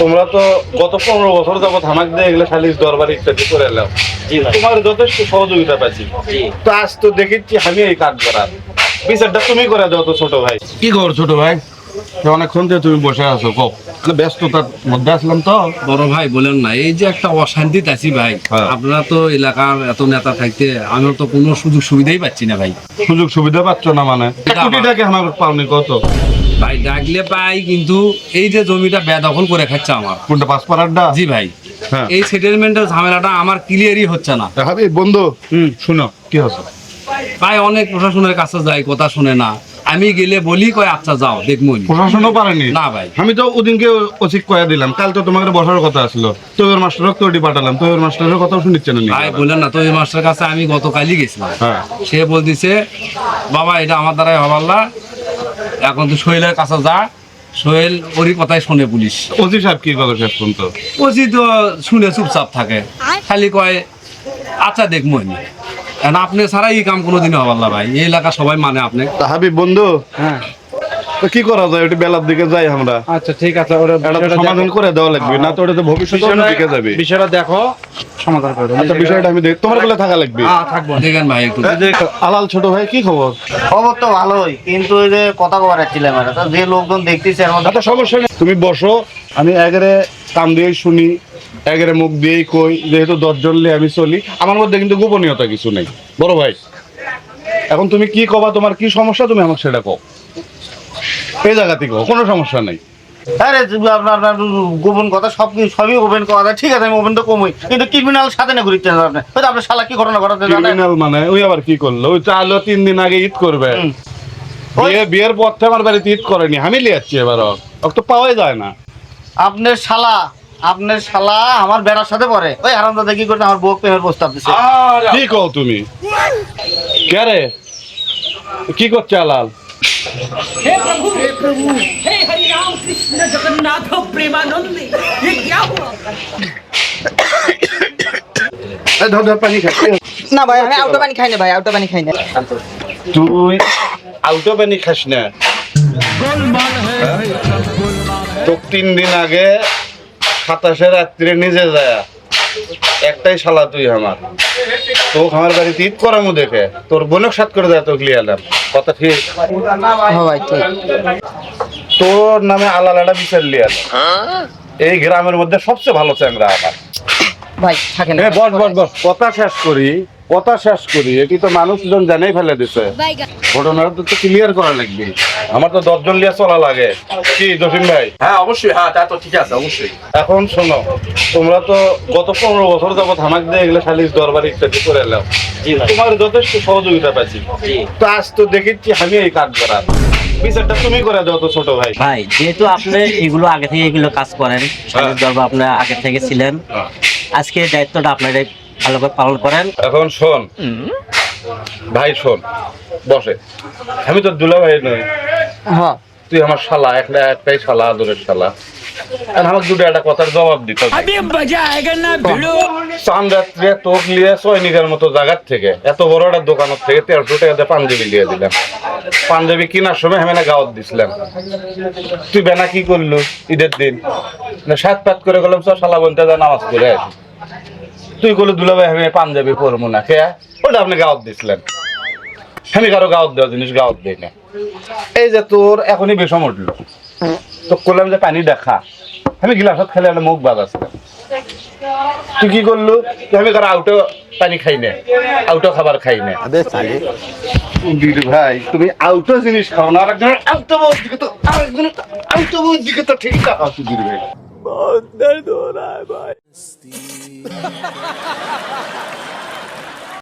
তোমরা তো গত 15 বছর যাবত হামাক দিয়ে এগুলো সালিশ দরবার ইত্যাদি করে এলাম। তোমার যথেষ্ট সহযোগিতা পাচ্ছি। তো আজ তো দেখেছি আমি এই কাজ করার বিচারটা তুমি করে দাও তো ছোট ভাই। কি খবর ছোট ভাই? অনেকক্ষণ দিয়ে তুমি বসে আছো, কও ব্যস্ততার মধ্যে আসলাম তো। বড় ভাই বলেন না, এই যে একটা অশান্তিতে আছি ভাই। আপনারা তো এলাকার এত নেতা থাকতে আমিও তো কোনো সুযোগ সুবিধাই পাচ্ছি না ভাই। সুযোগ সুবিধা পাচ্ছ না মানে? কোটিটাকে আমার পাওনি কত ভাই? ডাকলে পাই, কিন্তু এই যে জমিটা বেদখল করে খাচ্ছে আমার। কোনটা? পাঁচপাড়ারটা? জি ভাই। এই সেটেলমেন্টের ঝামেলাটা আমার ক্লিয়ারই হচ্ছে না। হাবিব বন্ধু, শুনো কি হচ্ছে ভাই। অনেক প্রশাসনের কাছে যাই, কথা শুনে না। আমি গেলে বলি, কয় আচ্ছা যাও দেখবো। প্রশাসনও পারেনি না ভাই। আমি তো ওদিনকে ওসিক কয়া দিলাম, কাল তো তোমাকে বসার কথা আসলো, তোর মাস্টারও তৈরি পাঠালাম, তোর মাস্টারের কথাও শুনিচ্ছে না ভাই। বললেন না তো, ওই মাস্টার কাছে আমি গতকালই গেছিলাম। সে বলতেছে বাবা এটা আমার দ্বারাই হবার না, এখন তো সোহেলের কাছে যা। সোহেল ওরই কথাই শোনে পুলিশ। ওসি সাহেব কি কথা শেষ পর্যন্ত? ওসি তো শুনে চুপচাপ থাকে, খালি কয় আচ্ছা দেখবো। আপনি ছাড়া এই কাম কোনোদিনই হবার না ভাই। এই এলাকা সবাই মানে আপনি। হাবিব বন্ধু, তো কি করা যায়? ওটা বেলার দিকে যাই আমরা। আচ্ছা ঠিক আছে, ওরা সমাধান করে দেওয়া লাগবে, না তো ওটা তো ভবিষ্যতে দিকে যাবে। বিষয়টা দেখো, সমাধান করে দাও। আচ্ছা বিষয়টা আমি তোমার বলে থাকা লাগবে। থাকবো। দেখেন ভাই একটু। আলাল ছোট ভাই কি খবর? খবর তো ভালোই, কিন্তু ওই যে কথা কবার ছিলাম, যে লোকজন দেখতেছে এর মধ্যে। আচ্ছা সমস্যা নেই, তুমি বসো। আমি একেবারে কান দিয়েই শুনি, একেবারে মুখ দিয়েই কই। যেহেতু 10 জন নিয়ে আমি চলি, আমার মধ্যে কিন্তু গোপনীয়তা কিছু নেই বড় ভাই। এখন তুমি কি কবা, তোমার কি সমস্যা তুমি আমাকে সেটা কও। এই জায়গা থেকে কোনো সমস্যা নেই। আরে আপনার গোপন কথা সবই ওপেন কথা, ঠিক আছে আমি ওপেন তো কমই, কিন্তু ক্রিমিনাল সাথে না ঘুরিচ্ছেন আপনি। হয়তো আপনার শালা কি ঘটনা ঘটাতে জানেন? ক্রিমিনাল মানে ওই আবার কি করলো? ওই তো আলো 3 দিন আগে ঈদ করবে, বিয়ের পর থেকে আমার বাড়িতে ঈদ করেনি, আমি লিয়াচ্ছি এবার ওকে তো পাওয়াই যায় না। আপনার শালা আমার বেড়ার সাথে পড়ে, ওই হারামজাদা কি করতে আমার বউ প্রেমের প্রস্তাব দিচ্ছে। কি কও তুমি? কে রে? কি করছে আলাল? हे प्रभु हे हरि राम कृष्ण जगन्नाथ प्रेमानंद, ये क्या हुआ? ধর পানি খা। না ভাই, আমি আউটো পানি খাই না ভাই, আউটো পানি খাই না। তুই আউটো পানি খাস না? তো 3 দিন আগে 27 রাত্রে নিজে যায় একটাই শালা তুই আমার, তো আমার বাড়িতে ঈদ করামু দেখে তোর বোনক সাথ করে দেয়, তো ক্লিয়ার কথা ঠিক? হ্যাঁ ভাই ঠিক। তোর নামে আলালাটা বিচার লিয়াল এই গ্রামের মধ্যে সবচেয়ে ভালো চ্যাংরা আমার ভাই থাকেন। বস কথা শেষ করি। এটি তো মানুষজন জানেই ফেলে দিছে, ঘটনাটা তো ক্লিয়ার করা লাগবে। আমার তো 10 জন লিয়া চলা লাগে। কি জসিম ভাই? হ্যাঁ অবশ্যই, হ্যাঁ তা তো ঠিক আছে, অবশ্যই। এখন শোনো, তোমরা তো গত 15 বছর যাবত হামাক দিয়ে এগুলো সালিশ দরবার ইত্যাদি করে এলাম। তোমার যথেষ্ট সহযোগিতা পাচ্ছি। তো আজ তো দেখেছি আমি এই কাজ করার বিচারটা তুমি করে দাও তো ছোট ভাই। ভাই যেহেতু আপনি এগুলো আগে থেকে এগুলো কাজ করেন, সালিশ দরবার আপনার আগে থেকে ছিলেন, আজকে দায়িত্বটা আপনারা ভালো করে পালন করেন। এখন শোন ভাই, শোন বসে, আমি তো দুলা ভাই নই, হ্যাঁ তুই আমার শালা, একটাই শালা, আদরের শালা। আর আমাকে দুটো একটা কথার জবাব দিতে হবে। চান রাত্রে তোক লিয়ে সৈনিকের মতো জায়গার থেকে এত বড় একটা দোকানের থেকে 1300 টাকা দিয়ে পাঞ্জাবি লিয়ে দিলাম। পাঞ্জাবি কেনার সময় আমি না গাওয়াত দিছিলাম, তুই বেনা কি করলু? ঈদের দিন সাত পাত করে গেলাম, শালা বলতে যা নামাজ পড়ে আসি। তুই করলো দুলা ভাই আমি পাঞ্জাবি পরবো না, কে? ওটা আপনি গাওয়াত দিছিলেন। আমি কারো গাওয়াত দেওয়া জিনিস গাওয়াত দিই না। এই যে তোর এখনই বিষম উঠলো, তো করলাম যে পানি দেখা, আমি গিলাসত খেলে একটা মুখ বাজাচ্ছিলাম। তুই কি করলু? আমি কারো আউটো পানি খাই না, আউটো খাবার খাই না। ভাই তুমি আউটো জিনিস খাও না, আরেকজনের আউটো বউর দিকে তো আরেকজনের আউটো বউর দিকে তো ঠিক তাকাও সুধীর ভাই।